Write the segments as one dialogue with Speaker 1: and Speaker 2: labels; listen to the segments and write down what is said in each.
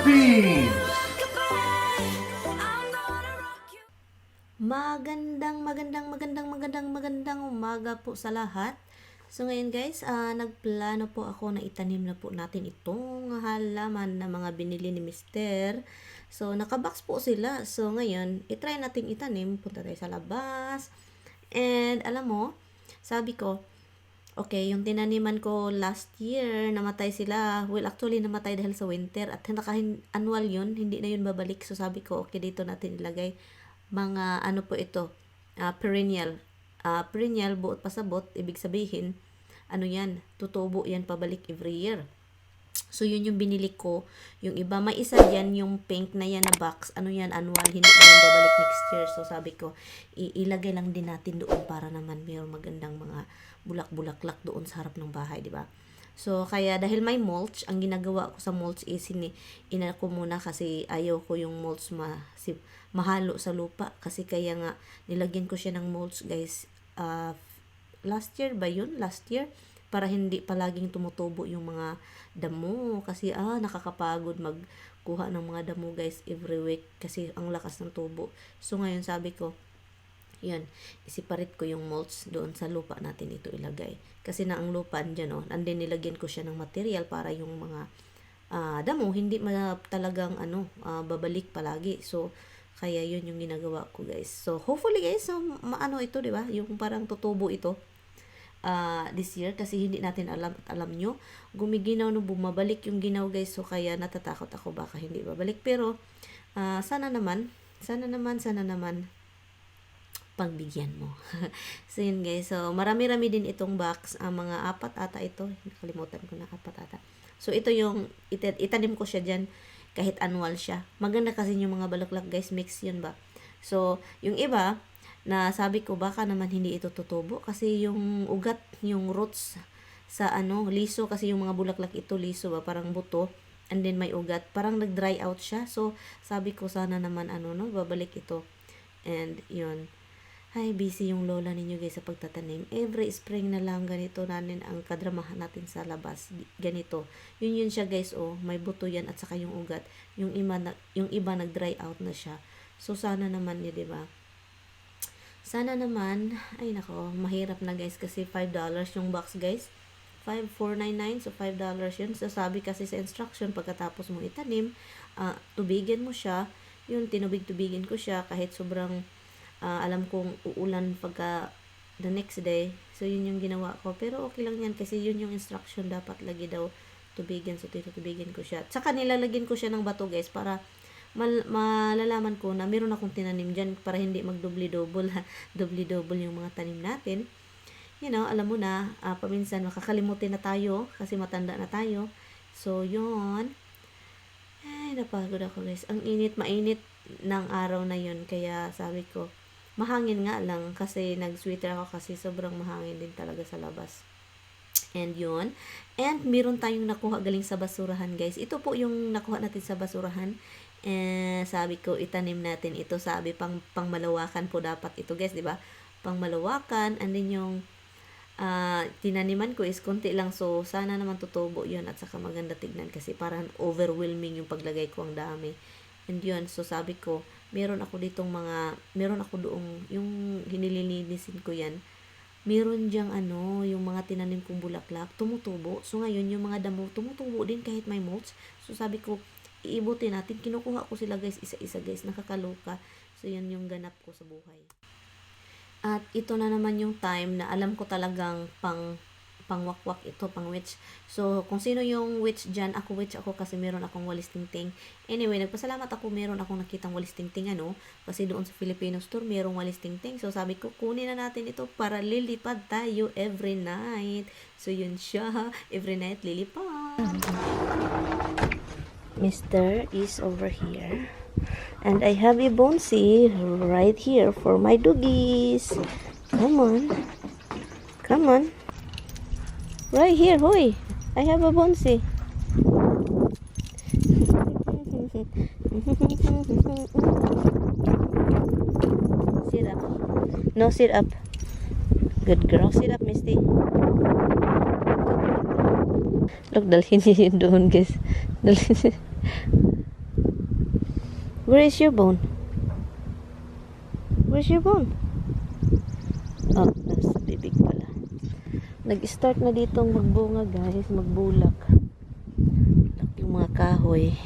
Speaker 1: Philippines!
Speaker 2: Magandang umaga po sa lahat. So ngayon guys, nagplano po ako na itanim na po natin itong halaman na mga binili ni Mister. So nakabox po sila. So ngayon, itry natin itanim. Punta tayo sa labas. And alam mo, sabi ko, okay, yung tinaniman ko last year, namatay sila. Well, actually, namatay dahil sa winter. At annual yun, hindi na yun babalik. So, sabi ko, okay, dito natin ilagay. Mga, ano po ito, perennial. Perennial, buot pasabot, ibig sabihin, ano yan, tutubo yan pabalik every year. So, yun yung binili ko. Yung iba, may isa yan, yung pink na yan na box. Ano yan, annual, hindi na yan babalik next year. So, sabi ko, ilagay lang din natin doon para naman mayroong magandang mga bulak-bulaklak doon sa harap ng bahay, di ba? So, kaya dahil may mulch, ang ginagawa ko sa mulch is ina ko muna kasi ayaw ko yung mulch mahalo sa lupa. Kasi kaya nga, nilagyan ko siya ng mulch, guys. Last year ba yun? Last year? Para hindi palaging tumutubo yung mga damo. Kasi, nakakapagod magkuha ng mga damo, guys, every week. Kasi ang lakas ng tubo. So, ngayon sabi ko, yan, isiparit ko yung mulch doon sa lupa natin ito ilagay. Kasi na ang lupa dyan, andin nilagyan ko siya ng material para yung mga damo, hindi talagang babalik palagi. So, kaya yun yung ginagawa ko, guys. So, hopefully, guys, maano ito, di ba? Yung parang tutubo ito this year. Kasi hindi natin alam nyo, gumiginaw no bumabalik yung ginaw, guys. So, kaya natatakot ako baka hindi babalik. Pero, sana naman, pagbigyan mo. So, yun guys. So, marami-rami din itong box. Mga 4 ata ito. Nakalimutan ko na 4 ata. So, ito yung, itanim ko siya dyan kahit annual siya. Maganda kasi yung mga balaklak, guys. Mix yun ba? So, yung iba, na sabi ko, baka naman hindi ito tutubo. Kasi yung ugat, yung roots sa liso. Kasi yung mga bulaklak ito, liso ba? Parang buto. And then may ugat. Parang nag-dry out siya. So, sabi ko, sana naman, babalik ito. And, yun. Ay, busy yung lola ninyo, guys, sa pagtatanim. Every spring na lang ganito natin ang kadramahan natin sa labas. Ganito. Yun siya, guys, may buto yan at saka yung ugat. Yung iba nag-dry out na siya. So, sana naman di ba? Sana naman, ay nako, mahirap na, guys, kasi $5 yung box, guys. 499, so $5 yun. So, sabi kasi sa instruction, pagkatapos mo itanim, tubigan mo siya. Yun, tinubig-tubigin ko siya kahit sobrang alam kong uulan pagka the next day. So, yun yung ginawa ko. Pero okay lang yan kasi yun yung instruction. Dapat lagi daw tubigan. So, tubigan ko siya. Tsaka nilalagyan ko siya ng bato, guys, para malalaman ko na meron akong tinanim dyan para hindi magdobli-double. Dobli-double yung mga tanim natin. Alam mo na, paminsan makakalimutin na tayo kasi matanda na tayo. So, yun. Ay, napagod ako, guys. Ang mainit ng araw na yun. Kaya sabi ko, mahangin nga lang kasi nag-sweater ako kasi sobrang mahangin din talaga sa labas. And yun. And meron tayong nakuha galing sa basurahan, guys. Ito po yung nakuha natin sa basurahan. Sabi ko, itanim natin ito. Sabi, pangmalawakan po dapat ito, guys, di ba? Pangmalawakan. And then yung tinaniman ko is konti lang. So, sana naman tutubo yun at saka maganda tignan kasi parang overwhelming yung paglagay ko, ang dami. And yun, so sabi ko, meron ako doong, yung hinililinisin ko yan, meron dyang yung mga tinanim kong bulaklak, tumutubo. So ngayon, yung mga damo, tumutubo din kahit may mulch. So sabi ko, iibutin natin, kinukuha ko sila, guys, isa-isa, guys, nakakaloka. So yan yung ganap ko sa buhay. At ito na naman yung time na alam ko talagang pangwakwak ito, pang witch. So, kung sino yung witch dyan, ako witch ako kasi meron akong walis tingting. Anyway, nagpasalamat ako, meron akong nakitang walis tingting, kasi doon sa Filipino store, merong walis tingting. So, sabi ko, kunin na natin ito para lilipad tayo every night. So, yun siya. Every night, lilipad. Mr. is over here. And I have a bonesy right here for my doggies. Come on. Come on. Right here, hoy. I have a bonsai. Sit up. No, sit up. Good girl. Sit up, Misty. Look, dalhin niya yun doon, guys. Dalhin niya. Where is your bone? Where's your bone? Oh, nasa bibig pala. Nag-start na ditong magbunga guys, magbulak. Yung mga kahoy.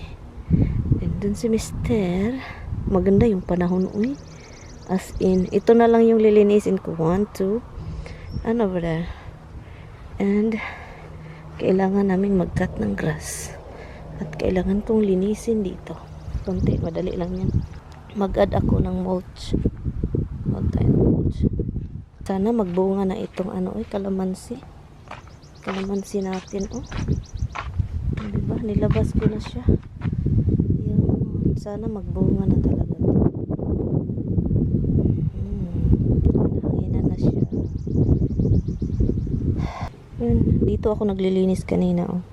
Speaker 2: And dun si Mister, maganda yung panahon uy. As in, ito na lang yung lilinisin ko. 1, 2, and over there. And kailangan naming mag-cut ng grass. At kailangan kong linisin dito. Konti, madali lang yan. Mag-add ako ng mulch. Mag-add ng mulch. Sana magbunga na itong kalamansi. Kalamansi natin, oh. Diba? Nilabas ko na siya. Yun. Sana magbunga na talaga. Hangina na siya. Yun. Dito ako naglilinis kanina, oh.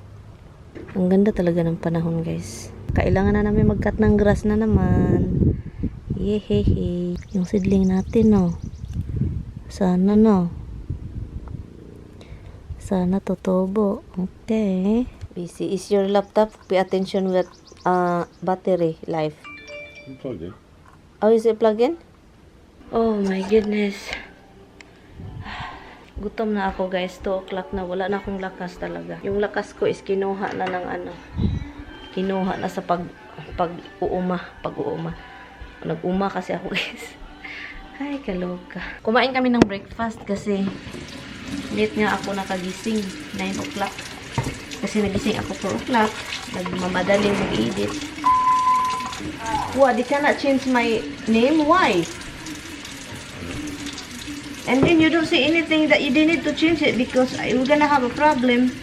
Speaker 2: Ang ganda talaga ng panahon, guys. Kailangan na namin mag-cut ng grass na naman. Yehehe. Yung seedling natin, oh. Sana, no. Sana totobo. Okay. Busy. Is your laptop? Pay attention with battery life.
Speaker 1: Plug in.
Speaker 2: Oh, is it plug in? Oh my goodness. Gutom na ako guys. 2 o'clock na. Wala na akong lakas talaga. Yung lakas ko is kinuha na ng kinuha na sa pag-uuma. Nag-uma kasi ako guys. Ay, kaloka. Kumain kami ng breakfast kasi late nga ako nakagising. 9 o'clock. Kasi nagising ako 4 o'clock. Nagmamadaling mag-edit. What? They cannot change my name? Why? And then you don't say anything that you need to change it because we're gonna have a problem.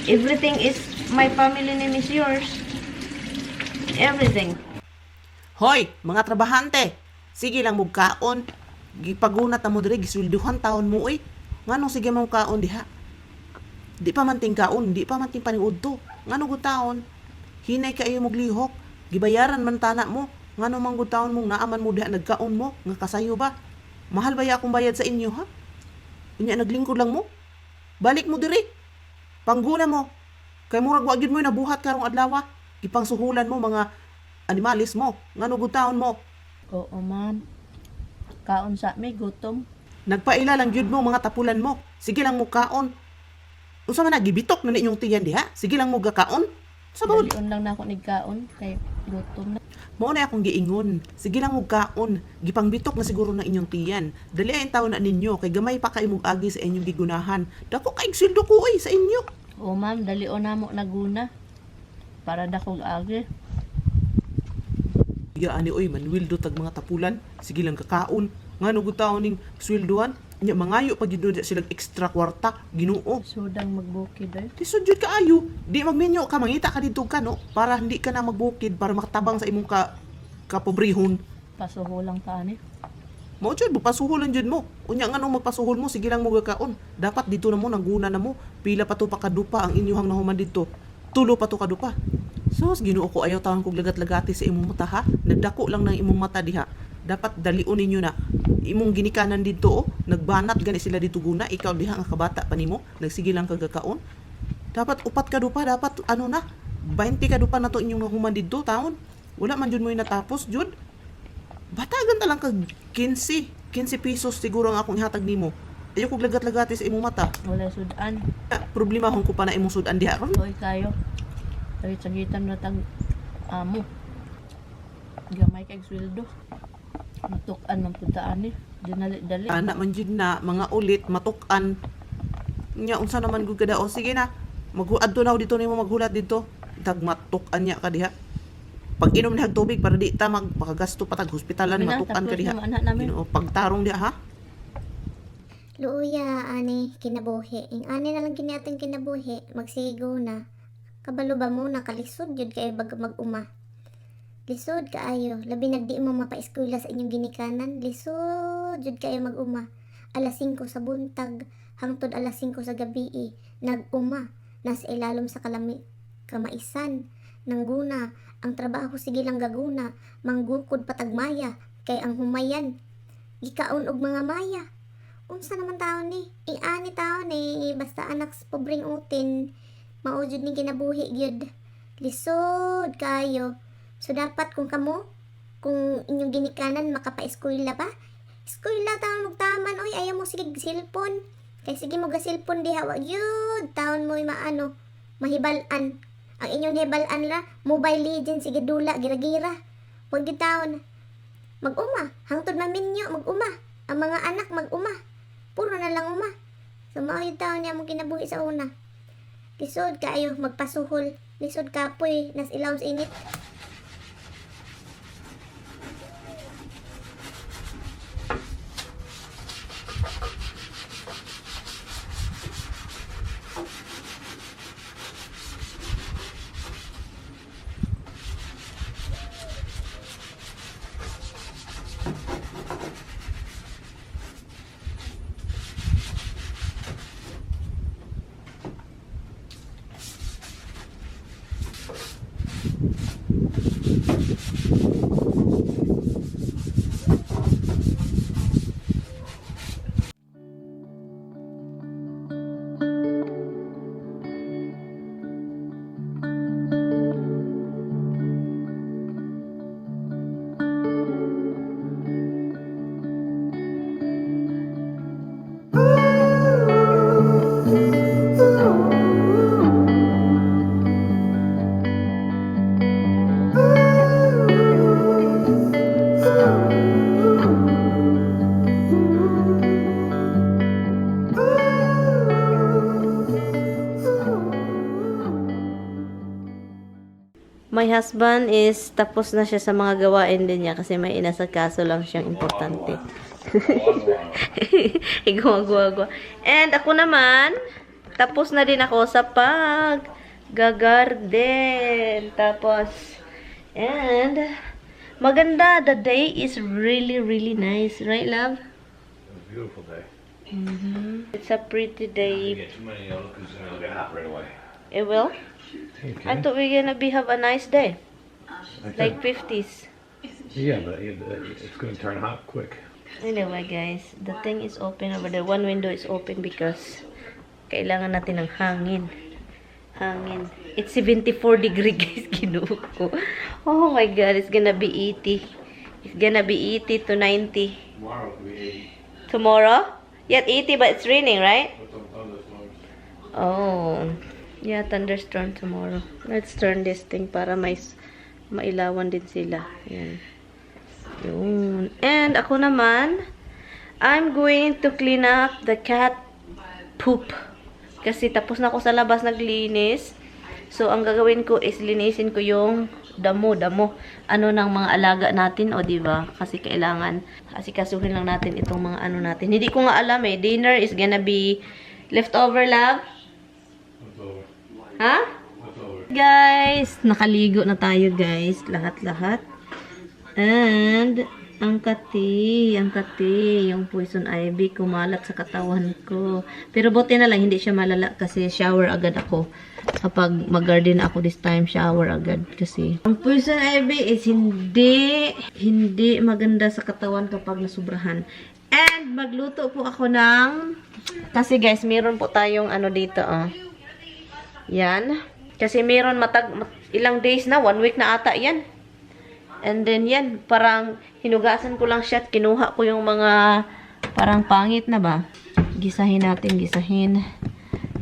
Speaker 2: Everything is, my family name is yours. Everything.
Speaker 3: Hoy, mga trabahante, sige lang mugkaon. Gipagunat na mo dire giswelduhan taon mo oy. Nganong sige mo kaon diha? Di pa man ting kaon, di pa man ting paniudto. Ngano gud taon? Hinay kayo moglihok. Gibayaran man tana mo. Ngano man gud taon mong naaman mo diha nagkaon mo nga kasayo ba? Mahal ba ya akong bayad sa inyo ha? Unya naglingkod lang mo. Balik mo dire. Pangguna mo. Kay murag wa gyud mo nabuhat karong adlaw. Gipangsuhulan mo mga animalis mo. Ngano gud taon mo?
Speaker 2: Oo, ma'am. Kaon sa may gutom.
Speaker 3: Nagpaila lang gyud mo mga tapulan mo. Sige lang mo kaon. Unsa man nagibitok na ninyong tiyan diha? Sige lang mo gakaon. Sa bawod.
Speaker 2: Dalion lang na ako nigkaon kay gutom na.
Speaker 3: Mao na akong giingon. Sige lang mo kaon. Gipangbitok na siguro na inyong tiyan. Dali ay taon na ninyo kay gamay pa kay mong agi sa inyong gigunahan. Dako kay sweldo ko sa inyo.
Speaker 2: Oo, ma'am, dalion na mo naguna. Para dakog agi.
Speaker 3: Ya ani oy Manuel do tag mga tapulan. Sige lang kakaon. Ngano gud taon ning swelduhan? Nya mangayo pag gid sila extra kwarta. Ginoo.
Speaker 2: Sudang magbukid ay.
Speaker 3: Di sudyod ka ayo. Di magmenyo ka mangita ka dito ka no para hindi ka na magbukid para makatabang sa imong kapobrehon.
Speaker 2: Pasuho lang ta ani.
Speaker 3: Mao jud pasuhulan jud mo. Unya ngano magpasuhol mo sige lang mo gakaon. Dapat dito na mo nangguna na mo. Pila pa to pa kadupa ang inyong nahuman dito. Tulo pa to kadupa. Sus, Ginoo ko ayaw taon kog lagat-lagati sa imong mata ha. Nagdako lang ng imong mata diha. Dapat dalion ninyo na imong ginikanan dito oh. Nagbanat gani sila dito guna. Ikaw diha nga kabata pa nimo. Nagsige lang kagakaon. Dapat upat ka dupa, dapat ano na 20 ka dupa na to inyong nahuman dito taon. Wala man jud mo natapos jud. Batagan ta lang kag 15 pesos siguro ang akong ihatag nimo. Ayaw kog lagat-lagati sa imong mata.
Speaker 2: Wala sudan.
Speaker 3: Problema hon ko pa na imong sudan diha ron.
Speaker 2: Hoy kayo. Ay sagitan na tag amo. Gamay kay sweldo. Matukan man punta ani. Dinali-dali.
Speaker 3: Anak man jud na mga ulit matukan. Nya unsa naman gud kada o sige na. Adto na dito nimo maghulat dito. Tag matukan nya ka diha. Pag inom na tubig para di ta magpakagasto pa tag hospitalan matukan ka diha. Ginoo pagtarong diha ha.
Speaker 4: Luya, ani, kinabuhi. Ang ani na lang giniatong kinabuhi, magsigo na. Kabalo ba mo, nakalisod yun kayo baga mag-uma. Lisod kaayo, labi nagdi mo mapa-eskwela sa inyong ginikanan. Lisod yun kayo mag-uma. Alas 5 sa buntag, hangtod alas 5 sa gabi, nag-uma. Nasa ilalom sa kamaisan. Nangguna, ang trabaho sige lang gaguna. Manggukod patagmaya, kay ang humayan. Gikaon og mga maya. Unsa naman tao ni? Ani tao ni, basta anak sa pobreng utin. Maujud ni ginabuhi gyud. Lisod kayo. So dapat kung kamo kung inyong ginikanan makapa-eskwela pa. Eskwela taon magtaman, oy, ayaw mo sige cellphone. Kay sige mo ga cellphone diha, wag yun. Taon mo maano, mahibalan. Ang inyong hibalan la, Mobile Legends, sige dula, gira-gira. Wag di taon. Mag-uma, hangtod maminyo, mag-uma. Ang mga anak mag-uma. Puro na lang uma. So mao yung taon niya mong kinabuhi sa una. Lisod kaayo, magpasuhol. Lisod kapoy, nas ilaw sa init.
Speaker 2: My husband is tapos na siya sa mga gawain din niya kasi may inasikaso lang siyang importante. Igwa-gwa-gwa. And ako naman, tapos na din ako sa pag-garden. Tapos, and maganda. The day is really, really nice. Right, love?
Speaker 1: A beautiful day.
Speaker 2: It's a pretty
Speaker 1: You
Speaker 2: day.
Speaker 1: get too many of because it'll get hot right away.
Speaker 2: It will? I thought we were gonna have a nice day. Like 50s.
Speaker 1: Yeah, but it's going to turn hot quick.
Speaker 2: Anyway, guys, the thing is open over there. One window is open because kailangan natin ng hangin. Hangin. It's 74 degree, guys. Kinuha ko. Oh my God, it's gonna be 80. It's gonna be 80 to 90.
Speaker 1: Tomorrow will be 80.
Speaker 2: Tomorrow? Yeah, 80, but it's raining, right?
Speaker 1: With some thunderstorms.
Speaker 2: Oh. Yeah, thunderstorm tomorrow. Let's turn this thing para mailawan din sila. Yan. Yun. And ako naman, I'm going to clean up the cat poop. Kasi tapos na ako sa labas naglinis. So, ang gagawin ko is linisin ko yung damo. Ano ng mga alaga natin, o diba? Kasi kailangan, asikasuhin lang natin itong mga ano natin. Hindi ko nga alam eh. Dinner is gonna be leftover, love.
Speaker 1: It's over.
Speaker 2: Ha?
Speaker 1: It's over.
Speaker 2: Guys, nakaligo na tayo, guys. Lahat-lahat. And, ang kati, yung poison ivy, kumalat sa katawan ko. Pero buti na lang, hindi siya malala kasi shower agad ako. Kapag mag-garden ako this time, shower agad. Kasi, ang poison ivy is hindi maganda sa katawan kapag nasubrahan. And, magluto po ako ng, kasi guys, meron po tayong ano dito, oh. Yan. Kasi meron ilang days na, 1 week na ata yan. And then yan, parang hinugasan ko lang siya at kinuha ko yung mga parang pangit na ba. Gisahin natin, gisahin.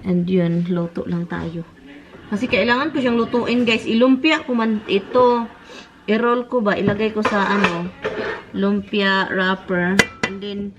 Speaker 2: And yun, luto lang tayo. Kasi kailangan ko siyang lutuin, guys. Ilumpia ko man ito. I-roll ko ba? Ilagay ko sa ano, lumpia wrapper. And then,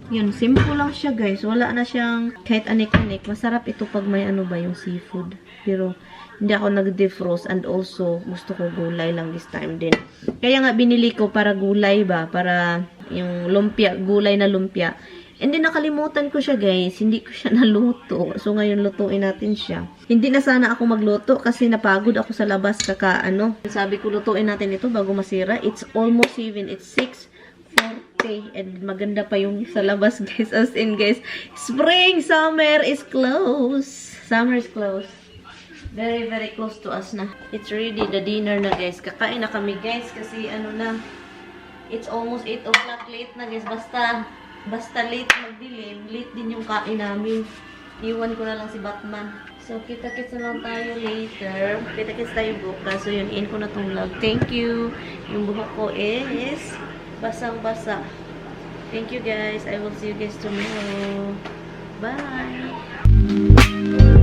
Speaker 2: yun, simple lang siya, guys. Wala na siyang kahit anik-anik. Masarap ito pag may ano ba, yung seafood. Pero, hindi ako nag-defrost. And also, gusto ko gulay lang this time din. Kaya nga, binili ko para gulay ba? Para yung lumpia, gulay na lumpia. And then, nakalimutan ko siya, guys. Hindi ko siya naluto. So, ngayon, lutuin natin siya. Hindi na sana ako magluto kasi napagod ako sa labas kaka-ano. Sabi ko, lutuin natin ito bago masira. It's almost 7. It's 6:40. And maganda pa yung sa labas, guys. As in, guys, spring, summer is close. Summer is close. Very, very close to us na. It's ready, the dinner na, guys. Kakain na kami, guys, kasi ano na, it's almost 8 o'clock. Late na, guys. Basta late magdilim, late din yung kain namin. Iwan ko na lang si Batman. So, kita-kits na lang tayo later. Kita-kits tayo bukas. So, yun, in ko na tong vlog. Thank you. Yung buhok ko is basang-basa. Thank you guys. I will see you guys tomorrow. Bye!